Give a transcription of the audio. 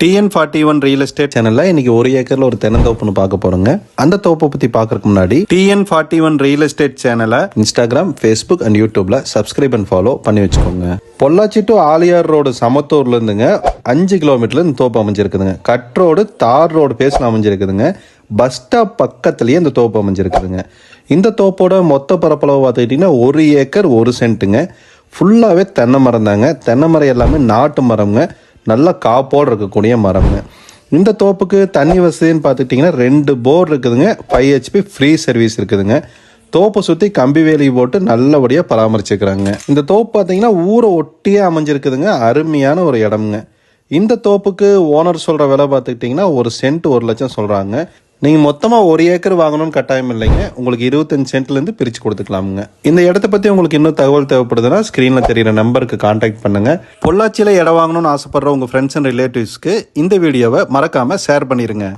TN41 real estate சேனல்ல இன்னைக்கு ஒரு ஏக்கர்ல ஒரு தென்னந்தோப்புன்னு பார்க்க போறோங்க. அந்த தோப்பை பத்தி பார்க்கறதுக்கு முன்னாடி TN41 ரியல் எஸ்டேட் சேனலை இன்ஸ்டாகிராம், ஃபேஸ்புக் அண்ட் யூடியூப்ல சப்ஸ்கிரைப் அண்ட் ஃபாலோ பண்ணி வச்சுக்கோங்க. பொள்ளாச்சி டு ஆலியார் ரோடு சமத்தூர்ல இருந்துங்க 5 கிலோமீட்டர்ல இந்த தோப்பு அமைஞ்சிருக்குதுங்க. கட் ரோடு, தார் ரோடு பேஸ்ல அமைஞ்சிருக்குதுங்க. பஸ் ஸ்டாப் பக்கத்துலயே இந்த தோப்பு அமைஞ்சிருக்குதுங்க. இந்த தோப்போட மொத்த பரப்பளவு பார்த்துக்கிட்டிங்கன்னா 1 ஏக்கர் 1 சென்ட்டுங்க. ஃபுல்லாகவே தென்னை மரம் தாங்க. தென்னை மரம் எல்லாமே நாட்டு மரம்ங்க. நல்லா காப்போடு இருக்கக்கூடிய மரம்ங்க. இந்த தோப்புக்கு தண்ணி வசதின்னு பார்த்துக்கிட்டிங்கன்னா 2 போர் இருக்குதுங்க. 5 HP ஃப்ரீ சர்வீஸ் இருக்குதுங்க. தோப்பை சுற்றி கம்பி வேலி போட்டு நல்லபடியாக பராமரிச்சுக்கிறாங்க. இந்த தோப்பு பார்த்தீங்கன்னா ஊரை ஒட்டியே அமைஞ்சிருக்குதுங்க. அருமையான ஒரு இடம்ங்க. இந்த தோப்புக்கு ஓனர் சொல்கிற விலை பார்த்துக்கிட்டிங்கன்னா 1 சென்ட் 1 லட்சம் சொல்கிறாங்க. நீங்கள் மொத்தமாக 1 ஏக்கர் வாங்கணும்னு கட்டாயம் இல்லைங்க. உங்களுக்கு 25 சென்ட்லேருந்து பிரித்து கொடுத்துக்கலாமுங்க. இந்த இடத்த பற்றி உங்களுக்கு இன்னும் தகவல் தேவைப்படுதுன்னா ஸ்க்ரீனில் தெரிகிற நம்பருக்கு கான்டாக்ட் பண்ணுங்கள். பொள்ளாச்சியில் இடம் வாங்கணும்னு ஆசைப்படுற உங்கள் ஃப்ரெண்ட்ஸ் அண்ட் ரிலேட்டிவ்ஸ்க்கு இந்த வீடியோவை மறக்காமல் ஷேர் பண்ணிடுங்க.